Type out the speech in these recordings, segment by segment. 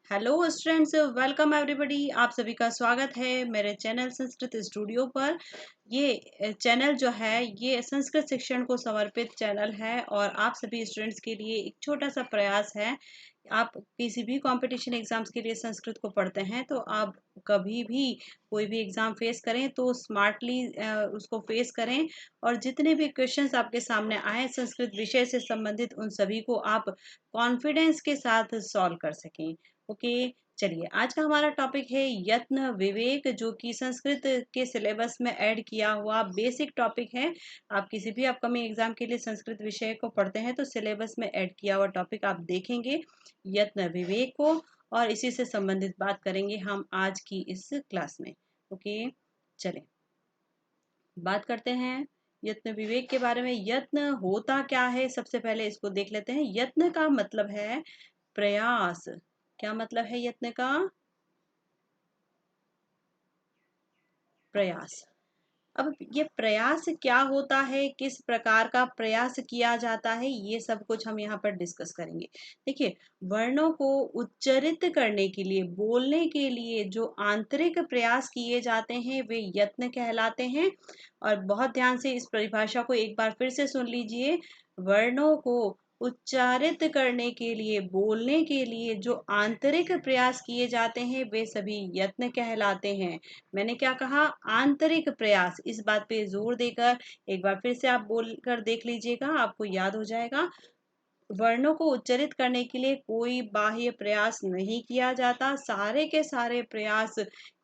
Hello students, welcome everybody. आप सभी का स्वागत है मेरे चैनल संस्कृत स्टूडियो पर। ये चैनल जो है ये संस्कृत शिक्षण को समर्पित चैनल है और आप सभी स्टूडेंट्स के लिए एक छोटा सा प्रयास है। आप किसी भी कंपटीशन एग्जाम्स के लिए संस्कृत को पढ़ते हैं तो आप कभी भी कोई भी एग्ज़ाम फेस करें तो स्मार्टली उसको फेस करें और जितने भी क्वेश्चंस आपके सामने आए संस्कृत विषय से संबंधित उन सभी को आप कॉन्फिडेंस के साथ सॉल्व कर सकें। ओके, चलिए आज का हमारा टॉपिक है यत्न विवेक, जो कि संस्कृत के सिलेबस में ऐड किया हुआ बेसिक टॉपिक है। आप किसी भी अपकमिंग एग्जाम के लिए संस्कृत विषय को पढ़ते हैं तो सिलेबस में ऐड किया हुआ टॉपिक आप देखेंगे यत्न विवेक को, और इसी से संबंधित बात करेंगे हम आज की इस क्लास में। ओके, चलें बात करते हैं यत्न विवेक के बारे में। यत्न होता क्या है, सबसे पहले इसको देख लेते हैं। यत्न का मतलब है प्रयास। क्या मतलब है यत्न का? प्रयास। अब ये प्रयास क्या होता है, किस प्रकार का प्रयास किया जाता है, ये सब कुछ हम यहाँ पर डिस्कस करेंगे। देखिए, वर्णों को उच्चारित करने के लिए, बोलने के लिए जो आंतरिक प्रयास किए जाते हैं वे यत्न कहलाते हैं। और बहुत ध्यान से इस परिभाषा को एक बार फिर से सुन लीजिए। वर्णों को उच्चारित करने के लिए, बोलने के लिए जो आंतरिक प्रयास किए जाते हैं वे सभी यत्न कहलाते हैं। मैंने क्या कहा? आंतरिक प्रयास। इस बात पे जोर देकर एक बार फिर से आप बोलकर देख लीजिएगा, आपको याद हो जाएगा। वर्णों को उच्चारित करने के लिए कोई बाह्य प्रयास नहीं किया जाता। सारे के सारे प्रयास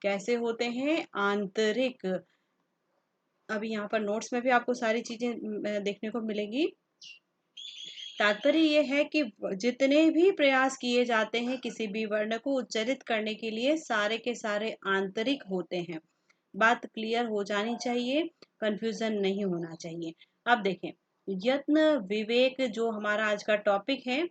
कैसे होते हैं? आंतरिक। अभी यहाँ पर नोट्स में भी आपको सारी चीजें देखने को मिलेगी। तात्पर्य ये है कि जितने भी प्रयास किए जाते हैं किसी भी वर्ण को उच्चारित करने के लिए, सारे के सारे आंतरिक होते हैं। बात क्लियर हो जानी चाहिए, कंफ्यूजन नहीं होना चाहिए। अब देखें, यत्न विवेक जो हमारा आज का टॉपिक है,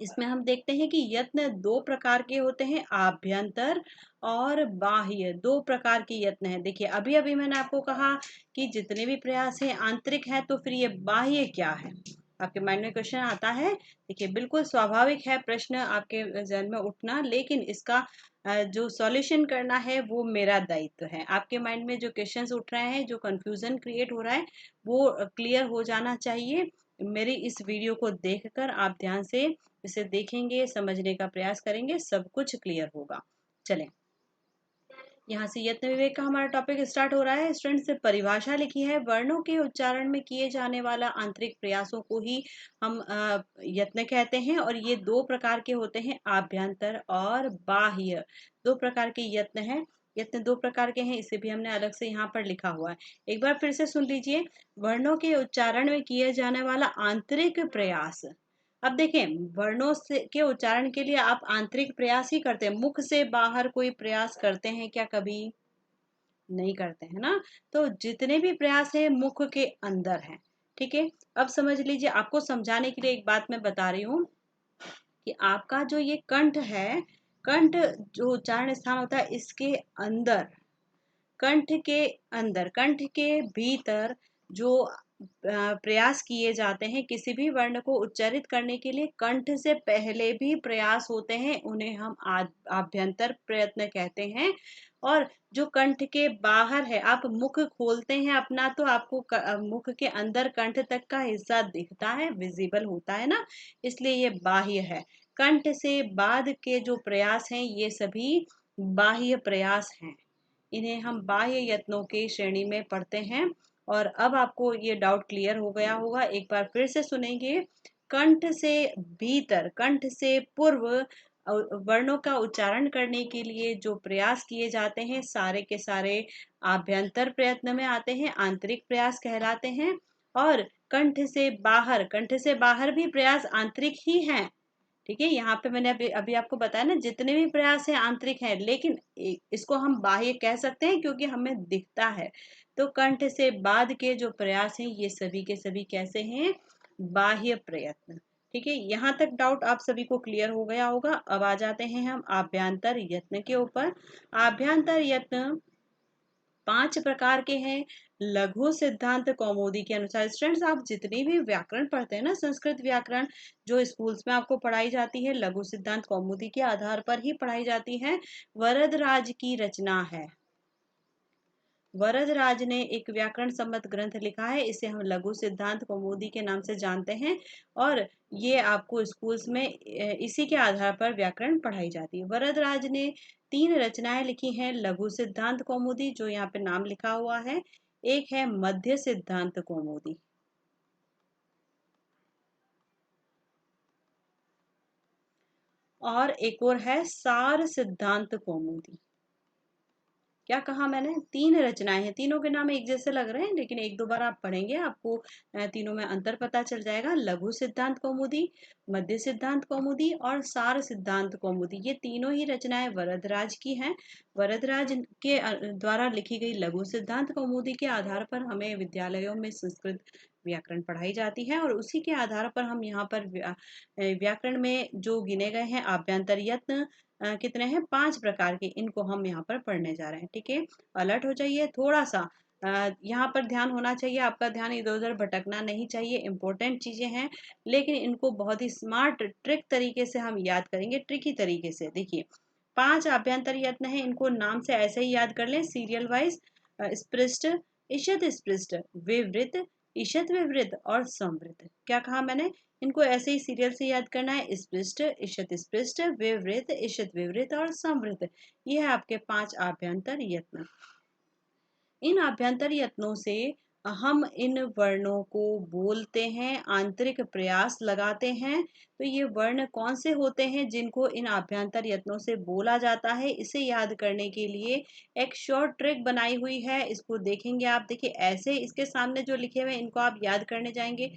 इसमें हम देखते हैं कि यत्न दो प्रकार के होते हैं, आभ्यंतर और बाह्य। दो प्रकार के यत्न है। देखिए, अभी अभी मैंने आपको कहा कि जितने भी प्रयास हैं आंतरिक है, तो फिर ये बाह्य क्या है? आपके माइंड में क्वेश्चन आता है। देखिए, बिल्कुल स्वाभाविक है प्रश्न आपके जहन में उठना, लेकिन इसका जो सॉल्यूशन करना है वो मेरा दायित्व है। आपके माइंड में जो क्वेश्चंस उठ रहे हैं, जो कंफ्यूजन क्रिएट हो रहा है, वो क्लियर हो जाना चाहिए। मेरी इस वीडियो को देखकर आप ध्यान से इसे देखेंगे, समझने का प्रयास करेंगे, सब कुछ क्लियर होगा। चलें, यहाँ से यत्न विवेक का हमारा टॉपिक स्टार्ट हो रहा है। स्टूडेंट से परिभाषा लिखी है, वर्णों के उच्चारण में किए जाने वाला आंतरिक प्रयासों को ही हम यत्न कहते हैं। और ये दो प्रकार के होते हैं, आभ्यंतर और बाह्य। दो प्रकार के यत्न हैं। यत्न दो प्रकार के हैं, इसे भी हमने अलग से यहाँ पर लिखा हुआ है। एक बार फिर से सुन लीजिए। वर्णों के उच्चारण में किए जाने वाला आंतरिक प्रयास। अब देखें, वर्णों से के उच्चारण के लिए आप आंतरिक प्रयास ही करते हैं। मुख से बाहर कोई प्रयास करते हैं क्या? कभी नहीं करते हैं ना। तो जितने भी प्रयास है मुख के अंदर है। ठीक है, अब समझ लीजिए। आपको समझाने के लिए एक बात मैं बता रही हूँ कि आपका जो ये कंठ है, कंठ जो उच्चारण स्थान होता है, इसके अंदर, कंठ के अंदर, कंठ के भीतर जो प्रयास किए जाते हैं किसी भी वर्ण को उच्चारित करने के लिए, कंठ से पहले भी प्रयास होते हैं, उन्हें हम आभ्यंतर प्रयत्न कहते हैं। और जो कंठ के बाहर है, आप मुख खोलते हैं अपना तो आपको मुख के अंदर कंठ तक का हिस्सा दिखता है, विजिबल होता है ना, इसलिए ये बाह्य है। कंठ से बाद के जो प्रयास हैं ये सभी बाह्य प्रयास हैं, इन्हें हम बाह्य यत्नों की श्रेणी में पढ़ते हैं। और अब आपको ये डाउट क्लियर हो गया होगा, एक बार फिर से सुनेंगे। कंठ से भीतर, कंठ से पूर्व वर्णों का उच्चारण करने के लिए जो प्रयास किए जाते हैं, सारे के सारे आभ्यंतर प्रयत्न में आते हैं, आंतरिक प्रयास कहलाते हैं। और कंठ से बाहर, कंठ से बाहर भी प्रयास आंतरिक ही हैं। ठीक है, यहाँ पे मैंने अभी अभी आपको बताया ना, जितने भी प्रयास हैं आंतरिक हैं, लेकिन इसको हम बाह्य कह सकते हैं क्योंकि हमें दिखता है। तो कंठ से बाद के जो प्रयास हैं ये सभी के सभी कैसे हैं? बाह्य प्रयत्न। ठीक है, यहाँ तक डाउट आप सभी को क्लियर हो गया होगा। अब आ जाते हैं हम आभ्यंतर यत्न के ऊपर। आभ्यंतर यत्न 5 प्रकार के हैं लघु सिद्धांत कौमुदी के अनुसार। स्टूडेंट्स, आप जितनी भी व्याकरण पढ़ते हैं ना, संस्कृत व्याकरण जो स्कूल्स में आपको पढ़ाई जाती है, लघु सिद्धांत कौमुदी के आधार पर ही पढ़ाई जाती है। वरदराज की रचना है। वरदराज ने एक व्याकरण सम्मत ग्रंथ लिखा है, इसे हम लघु सिद्धांत कौमुदी के नाम से जानते हैं। और ये आपको स्कूल्स में इसी के आधार पर व्याकरण पढ़ाई जाती है। वरदराज ने 3 रचनाएं लिखी हैं लघु सिद्धांत कौमुदी, जो यहाँ पे नाम लिखा हुआ है। एक है मध्य सिद्धांत कौमुदी, और एक और है सार सिद्धांत कौमुदी। क्या कहा मैंने? 3 रचनाएं हैं, तीनों के नाम एक जैसे लग रहे हैं, लेकिन एक दो बार आप पढ़ेंगे आपको तीनों में अंतर पता चल जाएगा। लघु सिद्धांत कौमुदी, मध्य सिद्धांत कौमुदी और सार सिद्धांत कौमुदी, ये तीनों ही रचनाएं वरदराज की हैं। वरदराज के द्वारा लिखी गई लघु सिद्धांत कौमुदी के आधार पर हमें विद्यालयों में संस्कृत व्याकरण पढ़ाई जाती है, और उसी के आधार पर हम यहाँ पर व्याकरण में जो गिने गए हैं आभ्यंतर यत्न कितने हैं? 5 प्रकार के, इनको हम यहाँ पर पढ़ने जा रहे हैं। ठीक है, अलर्ट हो जाइए थोड़ा सा। यहाँ पर ध्यान होना चाहिए, आपका ध्यान इधर उधर भटकना नहीं चाहिए। इंपॉर्टेंट चीजें हैं, लेकिन इनको बहुत ही स्मार्ट ट्रिक तरीके से हम याद करेंगे, ट्रिकी तरीके से। देखिए, 5 आभ्यंतर यत्न है, इनको नाम से ऐसे ही याद कर लें, सीरियल वाइज। स्पृष्ट, ईशत स्पृष्ट, विवृत, ईशत विवृत और संवृत। क्या कहा मैंने? इनको ऐसे ही सीरियल से याद करना है, स्पृष्ट, ईशत स्पृष्ट, विवृत, ईशत विवृत और संवृत। ये है आपके 5 आभ्यंतर यत्न। इन आभ्यंतर यत्नों से हम इन वर्णों को बोलते हैं, आंतरिक प्रयास लगाते हैं। तो ये वर्ण कौन से होते हैं जिनको इन आभ्यंतर यत्नों से बोला जाता है, इसे याद करने के लिए एक शॉर्ट ट्रिक बनाई हुई है, इसको देखेंगे आप। देखिए, ऐसे इसके सामने जो लिखे हुए हैं इनको आप याद करने जाएंगे,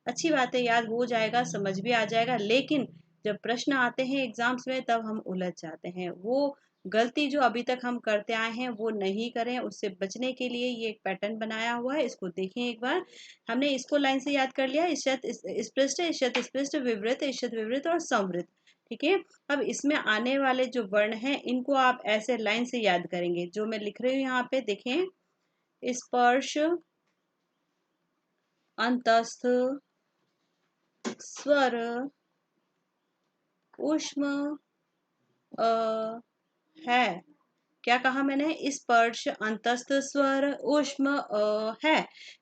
अच्छी बात है, याद हो जाएगा, समझ भी आ जाएगा, लेकिन जब प्रश्न आते हैं एग्जाम्स में तब हम उलझ जाते हैं। वो गलती जो अभी तक हम करते आए हैं वो नहीं करें, उससे बचने के लिए ये एक पैटर्न बनाया हुआ है, इसको देखें एक बार। हमने इसको लाइन से याद कर लिया, ईशत स्पृष्ट, ईशत स्पृष्ट, विवृत, ईशत विवृत और संवृत। ठीक है, अब इसमें आने वाले जो वर्ण हैं इनको आप ऐसे लाइन से याद करेंगे, जो मैं लिख रही हूँ यहाँ पे देखें। स्पर्श, अंतस्थ, स्वर, ऊष्म, है। क्या कहा मैंने? स्पर्श, अंतस्थ, स्वर, ऊष्म, है।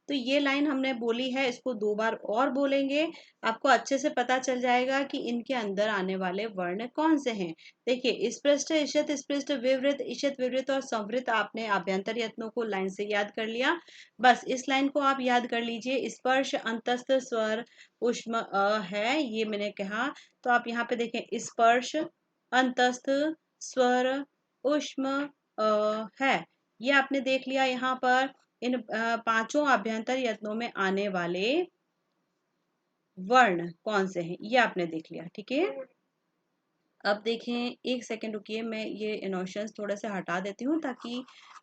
तो ये लाइन हमने बोली है, इसको 2 बार और बोलेंगे, आपको अच्छे से पता चल जाएगा कि इनके अंदर आने वाले वर्ण कौन से हैं। देखिए, स्पृष्ट, ईशत स्पृष्ट, विवृत, ईशत विवृत और संवृत, आपने आभ्यंतर यत्नों को लाइन से याद कर लिया। बस इस लाइन को आप याद कर लीजिए, स्पर्श, अंतस्थ, स्वर, ऊष्म, है, ये मैंने कहा। तो आप यहाँ पे देखें, स्पर्श, अंतस्थ, स्वर, ऊष्म, है। ये आपने देख लिया। यहाँ पर इन पांचों आभ्यंतर यत्नों में आने वाले वर्ण कौन से हैं, ये आपने देख लिया। ठीक है, अब देखें, एक सेकंड रुकिए, मैं ये इनोशंस थोड़े से हटा देती हूँ ताकि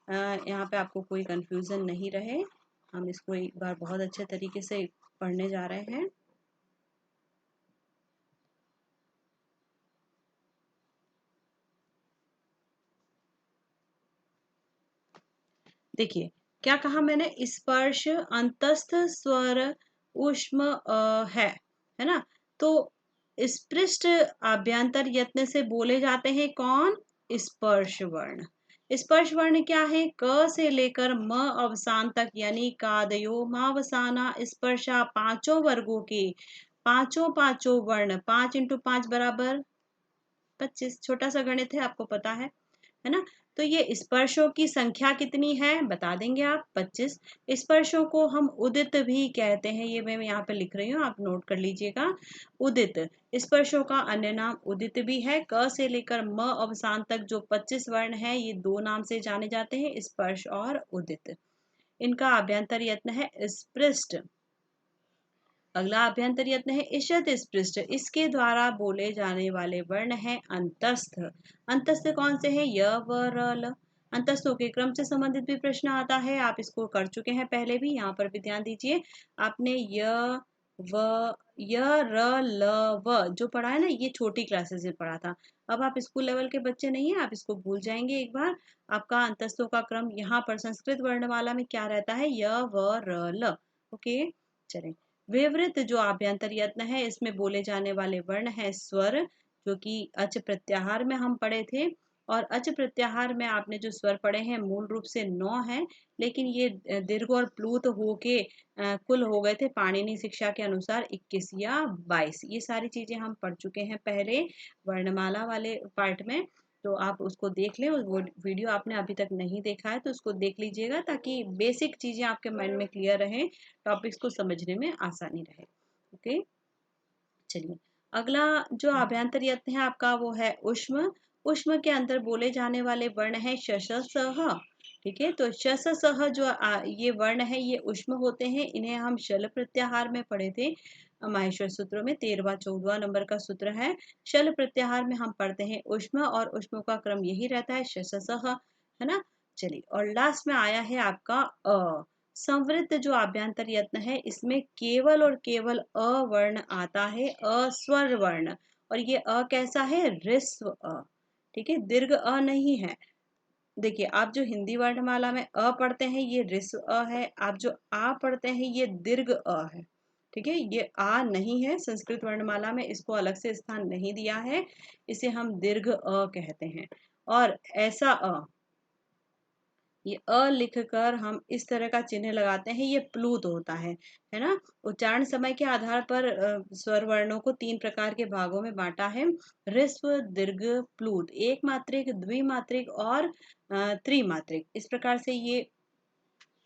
यहाँ पे आपको कोई कंफ्यूजन नहीं रहे। हम इसको एक बार बहुत अच्छे तरीके से पढ़ने जा रहे हैं। देखिए, क्या कहा मैंने? स्पर्श, अंतस्थ, स्वर, ऊष्म, है ना? तो स्पृष्ट आभ्यंतर यत्न से बोले जाते हैं कौन? स्पर्श वर्ण। स्पर्श वर्ण क्या है? क से लेकर म अवसान तक, यानी कादयो मावसाना स्पर्शा, पांचों वर्गों के पांचों पांचों वर्ण, 5 इंटू 5 बराबर 25। छोटा सा गणित है, आपको पता है ना? तो ये स्पर्शों की संख्या कितनी है बता देंगे आप, 25। स्पर्शों को हम उदित भी कहते हैं, ये मैं यहाँ पे लिख रही हूँ, आप नोट कर लीजिएगा। उदित, स्पर्शों का अन्य नाम उदित भी है। क से लेकर म अवसान तक जो 25 वर्ण है, ये 2 नाम से जाने जाते हैं, स्पर्श और उदित। इनका आभ्यंतर यत्न है स्पृष्ट। अगला आभ्यंतर यत्न है ईशत स्पृष्ट, इसके द्वारा बोले जाने वाले वर्ण है अंतस्थ। अंतस्थ कौन से हैं? य, व, र, ल। अंतस्थों के क्रम से संबंधित भी प्रश्न आता है, आप इसको कर चुके हैं पहले भी, यहाँ पर भी ध्यान दीजिए। आपने य, व, य, र, ल, व जो पढ़ा है ना, ये छोटी क्लासेस में पढ़ा था। अब आप स्कूल लेवल के बच्चे नहीं हैं, आप इसको भूल जाएंगे एक बार। आपका अंतस्तों का क्रम यहाँ पर संस्कृत वर्णमाला में क्या रहता है, य, व, र, ल। ओके, चलें। विवृत जो आभ्यंतर यत्न है, इसमें बोले जाने वाले वर्ण है स्वर, जो कि अच प्रत्याहार में हम पढ़े थे। और अच प्रत्याहार में आपने जो स्वर पढ़े हैं मूल रूप से 9 हैं, लेकिन ये दीर्घ और प्लूत होके कुल हो गए थे पाणिनि शिक्षा के अनुसार 21 या 22। ये सारी चीजें हम पढ़ चुके हैं पहले वर्णमाला वाले पार्ट में। तो आप उसको देख लें, वो वीडियो आपने अभी तक नहीं देखा है तो उसको देख लीजिएगा, ताकि बेसिक चीजें आपके माइंड में क्लियर रहें, टॉपिक्स को समझने में आसानी रहे। ओके, चलिए। अगला जो अभ्यंतर यत्न है आपका, वो है उष्म। उष्म के अंदर बोले जाने वाले वर्ण है शश, सह। ठीक है, तो शस, सह जो ये वर्ण है, ये उष्म होते हैं। इन्हें हम शल प्रत्याहार में पढ़े थे माहेश्वर सूत्रों में, 13वां 14वां नंबर का सूत्र है। शल प्रत्याहार में हम पढ़ते हैं उष्म, और उष्म का क्रम यही रहता है शस, सह, है ना। चलिए, और लास्ट में आया है आपका अ। संवृत्त जो आभ्यंतर यत्न है, इसमें केवल और केवल अ वर्ण आता है, अस्वर वर्ण। और ये अ कैसा है, ऋस्व अ। ठीक है, दीर्घ अ नहीं है। देखिए, आप जो हिंदी वर्णमाला में अ पढ़ते हैं, ये ऋस्व अ है। आप जो आ पढ़ते हैं, ये दीर्घ अ है। ठीक है, ये आ नहीं है, संस्कृत वर्णमाला में इसको अलग से स्थान नहीं दिया है, इसे हम दीर्घ अ कहते हैं। और ऐसा अ, ये अ लिखकर हम इस तरह का चिन्ह लगाते हैं, ये प्लूत होता है ना। उच्चारण समय के आधार पर स्वर वर्णों को 3 प्रकार के भागों में बांटा है, ह्रस्व, दीर्घ, प्लूत, एक मात्रिक, द्विमात्रिक और त्रिमात्रिक। इस प्रकार से ये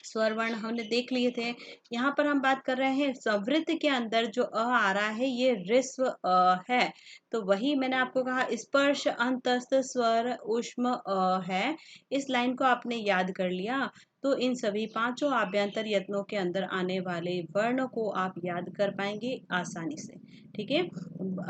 स्वर वर्ण हमने देख लिए थे। यहाँ पर हम बात कर रहे हैं संवृत्त के अंदर जो अ आ रहा है, ये ऋस्व अ है। तो वही मैंने आपको कहा, स्पर्श अंतस्थ स्वर उष्म अ है। इस लाइन को आपने याद कर लिया, तो इन सभी पांचों आभ्यंतर यत्नों के अंदर आने वाले वर्ण को आप याद कर पाएंगे आसानी से। ठीक है,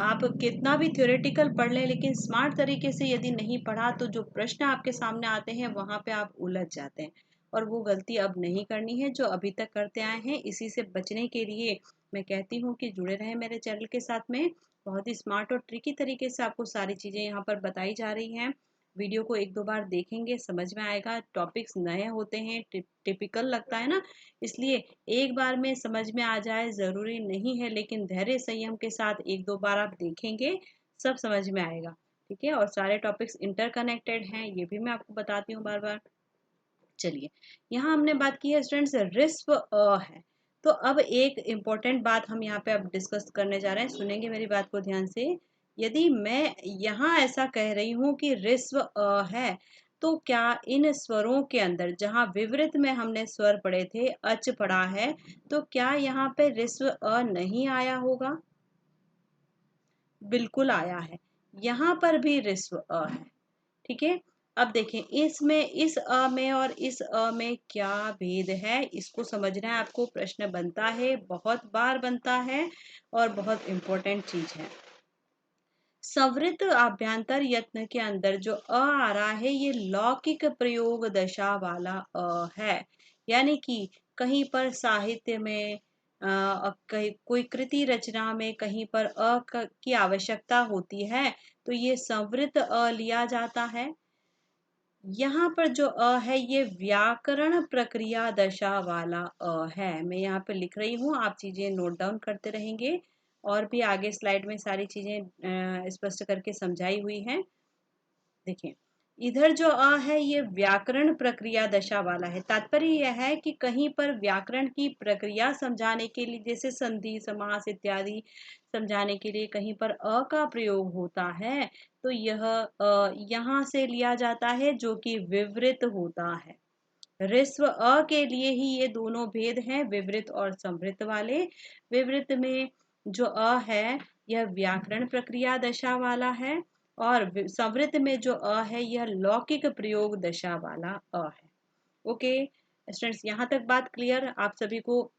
आप कितना भी थ्योरेटिकल पढ़ लें, लेकिन स्मार्ट तरीके से यदि नहीं पढ़ा, तो जो प्रश्न आपके सामने आते हैं वहां पे आप उलझ जाते हैं। और वो गलती अब नहीं करनी है जो अभी तक करते आए हैं। इसी से बचने के लिए मैं कहती हूँ कि जुड़े रहें मेरे चैनल के साथ में। बहुत ही स्मार्ट और ट्रिकी तरीके से आपको सारी चीज़ें यहाँ पर बताई जा रही हैं। वीडियो को 1-2 बार देखेंगे, समझ में आएगा। टॉपिक्स नए होते हैं, टिपिकल लगता है ना, इसलिए एक बार में समझ में आ जाए ज़रूरी नहीं है, लेकिन धैर्य संयम के साथ 1-2 बार आप देखेंगे, सब समझ में आएगा। ठीक है, और सारे टॉपिक्स इंटरकनेक्टेड हैं, ये भी मैं आपको बताती हूँ बार बार। चलिए, यहाँ हमने बात की है स्टूडेंट्स, रिस्व अ है। तो अब एक इम्पोर्टेंट बात हम यहाँ पे अब डिस्कस करने जा रहे हैं, सुनेंगे मेरी बात को ध्यान से। यदि मैं यहाँ ऐसा कह रही हूँ कि रिस्व अ है, तो क्या इन स्वरों के अंदर, जहाँ विवृत में हमने स्वर पढ़े थे, अच पढ़ा है, तो क्या यहाँ पे रिस्व अ नहीं आया होगा? बिल्कुल आया है, यहाँ पर भी रिस्व अ है। ठीक है, अब देखें इसमें, इस अ में और इस अ में क्या भेद है, इसको समझना है आपको। प्रश्न बनता है, बहुत बार बनता है, और बहुत इंपॉर्टेंट चीज है। संवृत आभ्यंतर यत्न के अंदर जो अ आ रहा है, ये लौकिक प्रयोग दशा वाला अ है। यानी कि कहीं पर साहित्य में कहीं कोई कृति रचना में कहीं पर की आवश्यकता होती है, तो ये संवृत अ लिया जाता है। यहाँ पर जो अ है, ये व्याकरण प्रक्रिया दशा वाला अ है। मैं यहाँ पे लिख रही हूँ, आप चीजें नोट डाउन करते रहेंगे, और भी आगे स्लाइड में सारी चीजें स्पष्ट करके समझाई हुई हैं। देखिए, इधर जो अ है, ये व्याकरण प्रक्रिया दशा वाला है। तात्पर्य यह है कि कहीं पर व्याकरण की प्रक्रिया समझाने के लिए, जैसे संधि समास इत्यादि समझाने के लिए कहीं पर अ का प्रयोग होता है, तो यह यहाँ से लिया जाता है, जो कि विवृत होता है। ऋस्व अ के लिए ही ये दोनों भेद हैं, विवृत और संवृत वाले। विवृत में जो अ है, यह व्याकरण प्रक्रिया दशा वाला है, और संवृत में जो अ है, यह लौकिक प्रयोग दशा वाला अ है। ओके स्टूडेंट्स, यहाँ तक बात क्लियर आप सभी को?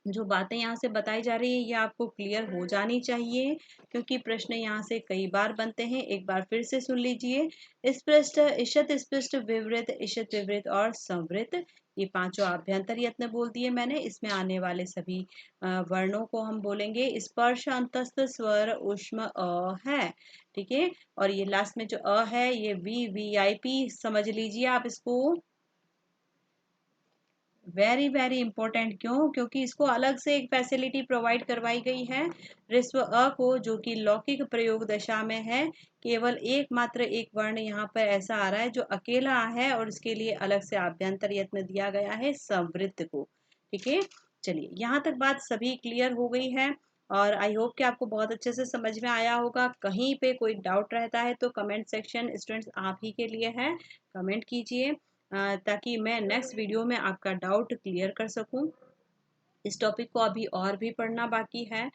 जो बातें यहाँ से बताई जा रही है, ये आपको क्लियर हो जानी चाहिए, क्योंकि प्रश्न यहाँ से कई बार बनते हैं। एक बार फिर से सुन लीजिए। स्पष्ट, ईशत स्पष्ट, विवृत, ईशत विवृत और संवृत, ये पांचों आभ्यंतर यत्न बोल दिए मैंने। इसमें आने वाले सभी वर्णों को हम बोलेंगे। स्पर्श अंतस्थ स्वर उष्म अ है, ठीक है। और ये लास्ट में जो अ है ये वीवीआईपी समझ लीजिए आप इसको। वेरी वेरी इंपॉर्टेंट, क्यों? क्योंकि इसको अलग से एक फैसिलिटी प्रोवाइड करवाई गई है। ऋस्व अ को, जो कि लौकिक प्रयोग दशा में है, केवल एकमात्र एक वर्ण यहाँ पर ऐसा आ रहा है जो अकेला है, और इसके लिए अलग से आभ्यंतर यत्न दिया गया है, संवृत्त को। ठीक है, चलिए यहाँ तक बात सभी क्लियर हो गई है, और आई होप कि आपको बहुत अच्छे से समझ में आया होगा। कहीं पे कोई डाउट रहता है तो कमेंट सेक्शन स्टूडेंट्स आप ही के लिए है, कमेंट कीजिए ताकि मैं नेक्स्ट वीडियो में आपका डाउट क्लियर कर सकूं। इस टॉपिक को अभी और भी पढ़ना बाकी है।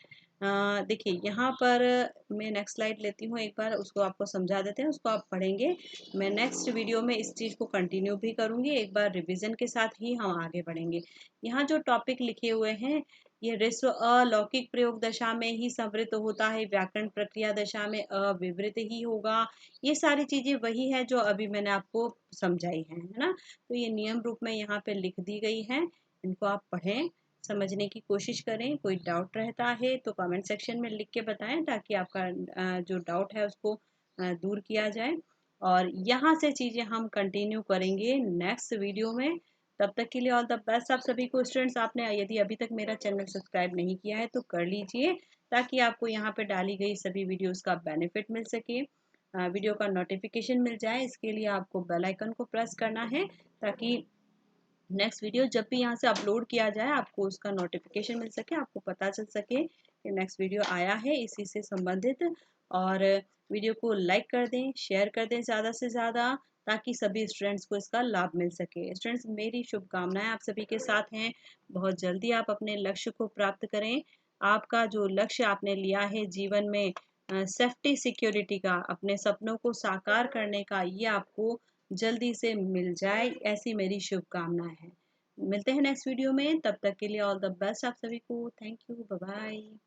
देखिए यहाँ पर मैं नेक्स्ट स्लाइड लेती हूँ, एक बार उसको आपको समझा देते हैं, उसको आप पढ़ेंगे। मैं नेक्स्ट वीडियो में इस चीज़ को कंटिन्यू भी करूँगी, एक बार रिवीजन के साथ ही हम आगे बढ़ेंगे। यहाँ जो टॉपिक लिखे हुए हैं, ये ऋस्व अलौकिक प्रयोग दशा में ही संवृत होता है, व्याकरण प्रक्रिया दशा में अविवृत ही होगा। ये सारी चीज़ें वही है जो अभी मैंने आपको समझाई है ना। तो ये नियम रूप में यहाँ पे लिख दी गई है, इनको आप पढ़ें, समझने की कोशिश करें। कोई डाउट रहता है तो कमेंट सेक्शन में लिख के बताएं, ताकि आपका जो डाउट है उसको दूर किया जाए। और यहाँ से चीज़ें हम कंटिन्यू करेंगे नेक्स्ट वीडियो में। तब तक के लिए ऑल द बेस्ट आप सभी को स्टूडेंट्स। आपने यदि अभी तक मेरा चैनल सब्सक्राइब नहीं किया है तो कर लीजिए, ताकि आपको यहाँ पे डाली गई सभी वीडियोस का बेनिफिट मिल सके, वीडियो का नोटिफिकेशन मिल जाए। इसके लिए आपको बेल आइकन को प्रेस करना है, ताकि नेक्स्ट वीडियो जब भी यहाँ से अपलोड किया जाए आपको उसका नोटिफिकेशन मिल सके, आपको पता चल सके कि नेक्स्ट वीडियो आया है इसी से संबंधित। और वीडियो को लाइक कर दें, शेयर कर दें ज़्यादा से ज़्यादा, ताकि सभी स्टूडेंट्स को इसका लाभ मिल सके। स्टूडेंट्स, मेरी शुभकामनाएं आप सभी के साथ हैं। बहुत जल्दी आप अपने लक्ष्य को प्राप्त करें। आपका जो लक्ष्य आपने लिया है जीवन में, सेफ्टी सिक्योरिटी का, अपने सपनों को साकार करने का, ये आपको जल्दी से मिल जाए, ऐसी मेरी शुभकामनाएं हैं। मिलते हैं नेक्स्ट वीडियो में, तब तक के लिए ऑल द बेस्ट आप सभी को। Thank you, bye bye.